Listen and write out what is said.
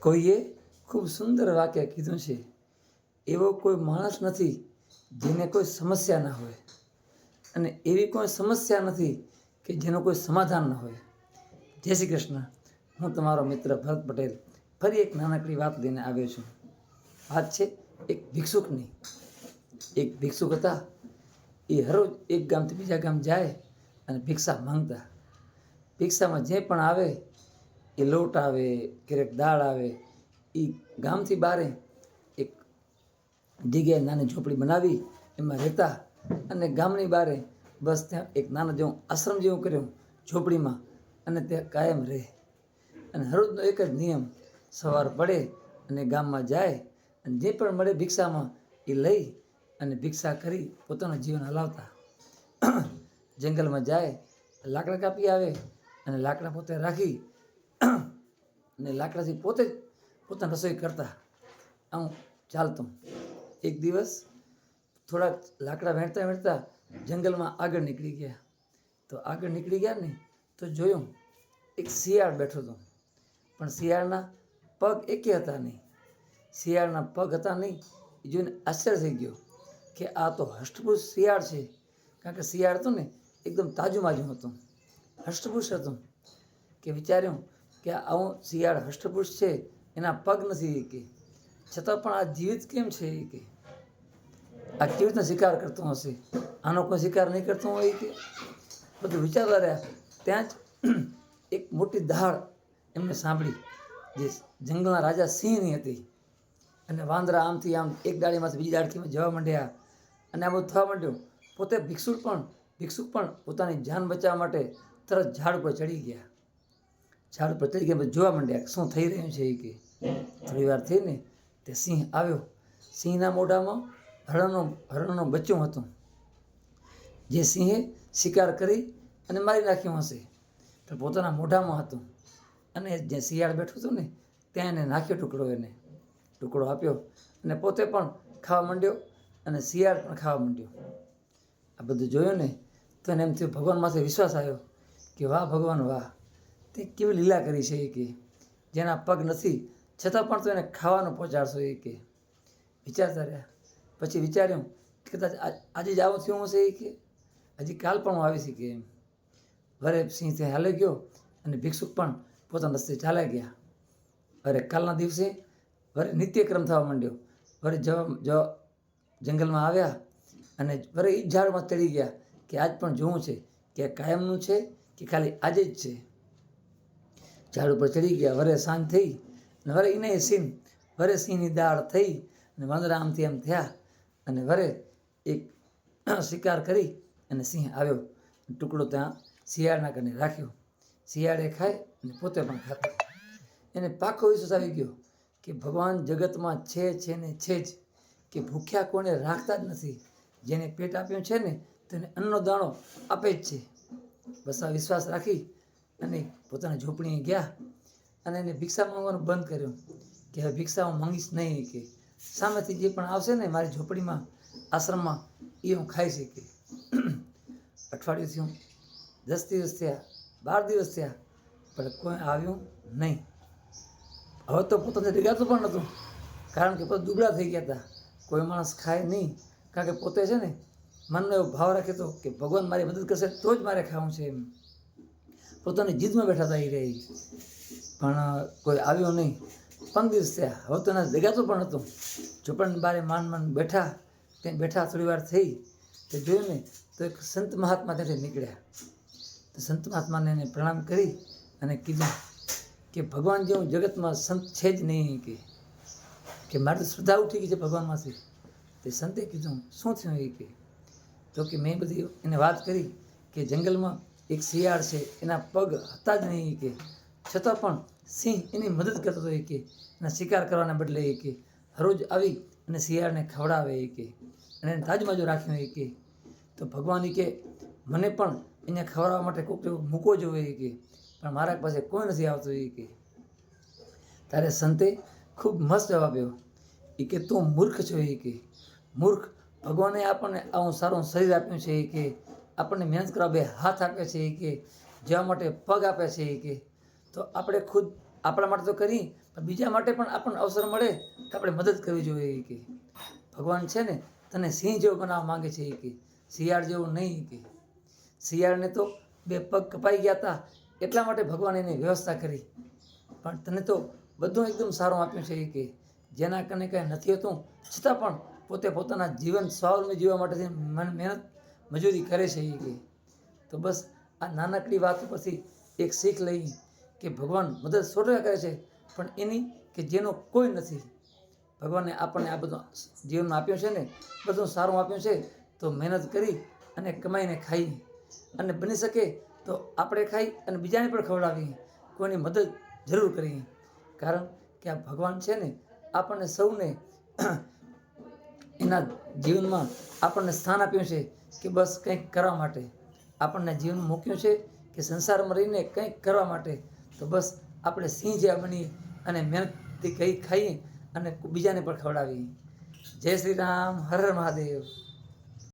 કોઈએ ખૂબ સુંદર વાક્ય કીધું છે, એવો કોઈ માણસ નથી જેને કોઈ સમસ્યા ના હોય, અને એવી કોઈ સમસ્યા નથી કે જેનું કોઈ સમાધાન ન હોય. જય શ્રી કૃષ્ણ. હું તમારો મિત્ર ભરત પટેલ ફરી એક નાનકડી વાત લઈને આવ્યો છું. વાત છે એક ભિક્ષુકની. એક ભિક્ષુક હતા. એ હરરોજ એક ગામથી બીજા ગામ જાય અને ભિક્ષા માંગતા. ભિક્ષામાં જે પણ આવે, એ લોટ આવે, ક્યારેક દાળ આવે, એ ગામથી બારે એક જગ્યાએ નાની ઝૂંપડી બનાવી એમાં રહેતા, અને ગામની બારે બસ ત્યાં એક નાનો જેવું આશ્રમ જેવું કર્યું ઝૂંપડીમાં, અને ત્યાં કાયમ રહે. અને હરરોજનો એક જ નિયમ, સવાર પડે અને ગામમાં જાય અને જે પણ મળે ભિક્ષામાં એ લઈ અને ભિક્ષા કરી પોતાનું જીવન હલાવતા. જંગલમાં જાય, લાકડા કાપી આવે અને લાકડા પોતે રાખી અને લાકડાથી પોતે જ પોતાની રસોઈ કરતા. આમ ચાલતું. એક દિવસ થોડાક લાકડા વેણતા વેણતા જંગલમાં આગળ નીકળી ગયા. તો આગળ નીકળી ગયા ને તો જોયું એક શિયાળ બેઠો હતો, પણ શિયાળના પગ એકે હતા નહીં. શિયાળના પગ હતા નહીં એ જોઈને આશ્ચર્ય થઈ ગયો કે આ તો હષ્ટપુષ્ટ શિયાળ છે. કારણ કે શિયાળ હતું ને એકદમ તાજુમાજુ હતું, હષ્ટપુષ્ટ હતું. કે વિચાર્યું કે આવું શિયાળ હષ્ટપુષ્ટ છે, એના પગ નથી કે, છતાં પણ આ જીવિત કેમ છે કે, આ કેવી રીતના શિકાર કરતો હશે, આનો કોઈ શિકાર નહીં કરતો હોય કે, બધું વિચારતા રહ્યા. ત્યાં જ એક મોટી દહાડ એમને સાંભળી, જે જંગલના રાજા સિંહની હતી. અને વાંદરા આમથી આમ એક ડાળીમાંથી બીજી ડાળીમાં જવા માંડ્યા, અને આ બધું થવા માંડ્યું. પોતે ભિક્ષુક પણ પોતાની જાન બચાવવા માટે તરત ઝાડ પર ચડી ગયા. ઝાડ પર ચડી ગયા જોવા માંડ્યા શું થઈ રહ્યું છે એ કે. થોડી વાર થઈને તે સિંહ આવ્યો. સિંહના મોઢામાં હરણનું બચ્ચું હતું, જે સિંહે શિકાર કરી અને મારી નાખ્યું હશે, પણ પોતાના મોઢામાં હતું. અને જે શિયાળ બેઠું હતું ને ત્યાં એને નાખ્યો ટુકડો આપ્યો, અને પોતે પણ ખાવા માંડ્યો અને શિયાળ પણ ખાવા માંડ્યો. આ બધું જોયું ને તો એને એમ થયું, ભગવાન માથે વિશ્વાસ આવ્યો કે વાહ ભગવાન વાહ, તે કેવી લીલા કરી છે એ કે, જેના પગ નથી છતાં પણ તો એને ખાવાનું પહોંચાડશો એ કે. વિચારતા રહ્યા. પછી વિચાર્યું કે કદાચ આજે જ આવું થયું હશે એ કે, હજી કાલ પણ હું આવીશ કે એમ. વરે સિંહ ત્યાં હાલે ગયો અને ભિક્ષુક પણ પોતાના રસ્તે ચાલ્યા ગયા. વરે કાલના દિવસે વરે નિત્યક્રમ થવા માંડ્યો. વરે જંગલમાં આવ્યા અને વરે એ જ ઝાડમાં ચડી ગયા કે આજ પણ જોવું છે કે આ કાયમનું છે કે ખાલી આજે જ છે. ઝાડ ઉપર ચડી ગયા. વરે સાંજ થઈ અને વરે એને વરે સિંહની દાળ થઈ અને વાંદરા આમથી આમ થયા, અને વરે એક શિકાર કરી અને સિંહ આવ્યો. ટુકડો ત્યાં શિયાળના કને રાખ્યો. શિયાળે ખાય અને પોતે પણ ખાતો. એને પાકો વિશ્વાસ આવી ગયો કે ભગવાન જગતમાં છે ને છે જ, કે ભૂખ્યા કોઈને રાખતા જ નથી. જેને પેટ આપ્યું છે ને તેને અન્નનો દાણો આપે જ છે. બસ આ વિશ્વાસ રાખી અને પોતાની ઝૂંપડીએ ગયા અને એને ભિક્ષા માંગવાનું બંધ કર્યું કે હવે ભિક્ષા હું માંગીશ નહીં કે, સામેથી જે પણ આવશે ને મારી ઝૂંપડીમાં આશ્રમમાં એ હું ખાઈશ કે. અઠવાડિયું થયું, 10 દિવસ થયા, 12 દિવસ થયા, પણ કોઈ આવ્યું નહીં. હવે તો પોતાને રીગાતું પણ નહોતું, કારણ કે પોતે દુબળા થઈ ગયા હતા. કોઈ માણસ ખાય નહીં, કારણ કે પોતે છે ને મનનો એવો ભાવ રાખ્યો હતો કે ભગવાન મારી મદદ કરશે તો જ મારે ખાવું છે એમ. પોતાની જીદમાં બેઠા હતા એ રહી, પણ કોઈ આવ્યું નહીં. 15 દિવસ થયા, હવે તો એને જગાતું પણ નહોતું. ઝૂંપડીની બારે માંડ બેઠા. ત્યાં બેઠા થોડી વાર થઈ તો જોયું ને તો એક સંત મહાત્મા ત્યાંથી નીકળ્યા. તો સંત મહાત્માને એને પ્રણામ કરી અને કીધું કે ભગવાન જેવું જગતમાં સંત છે જ નહીં કે મારી તો શ્રદ્ધા ઉઠી ગઈ છે ભગવાનમાંથી. તે સંતે કીધું શું થયું એ કે, તો કે મેં બધી એને વાત કરી કે જંગલમાં એક શિયાળ છે, એના પગ હતા જ નહીં કે, છતાં પણ સિંહ એની મદદ કરતો હતો એ કે, એના શિકાર કરવાના બદલે એ કે હરરોજ આવી અને શિયાળને ખવડાવે એ કે, અને એને તાજમાજુ રાખ્યું એ કે. તો ભગવાન કે મને પણ એને ખવડાવવા માટે કોઈક મૂકવો જોઈએ એ કે, પણ મારા પાસે કોઈ નથી આવતું એ કે. ત્યારે સંતે ખૂબ મસ્ત જવાબ આપ્યો એ કે તું મૂર્ખ છો એ કે. મૂર્ખ, ભગવાને આપણને આવું સારું શરીર આપ્યું છે એ કે, આપણને મહેનત કરવા 2 હાથ આપે છે એ કે, જવા માટે પગ આપે છે એ કે, તો આપણે ખુદ આપણા માટે તો કરી પણ બીજા માટે પણ આપણને અવસર મળે તો આપણે મદદ કરવી જોઈએ કે ભગવાન છે ને તને સિંહ જેવો બનાવવા માંગે છે કે શિયાળ જેવું નહીં કે શિયાળને તો 2 પગ કપાઈ ગયા હતા એટલા માટે ભગવાન એની વ્યવસ્થા કરી, પણ તને તો બધું એકદમ સારું આપ્યું છે કે જેના કને કાંઈ નથી હોતું છતાં પણ પોતે પોતાના જીવન સ્વાવલંબી જીવવા માટે મહેનત મજૂરી કરે છે કે તો બસ આ નાનકડી વાત પરથી એક શીખ લઈ કે ભગવાન મદદ સોટે કરે છે, પણ એની કે જેનો કોઈ નથી. ભગવાને આપણને આ બધું જીવનમાં આપ્યું છે ને બધું સારું આપ્યું છે, તો મહેનત કરી અને કમાઈને ખાઈ અને બની શકે તો આપણે ખાઈ અને બીજાને પણ ખવડાવી, કોઈની મદદ જરૂર કરી. કારણ કે આ ભગવાન છે ને આપણને સૌને એના જીવનમાં આપણને સ્થાન આપ્યું છે કે બસ કંઈક કરવા માટે આપણને જીવન મૂક્યું છે કે સંસારમાં રહીને કંઈક કરવા માટે. તો બસ આપણે સિંહ જેવા બની અને મહેનતથી કંઈ ખાઈએ અને બીજાને પણ ખવડાવીએ. જય શ્રી રામ, હર હર મહાદેવ.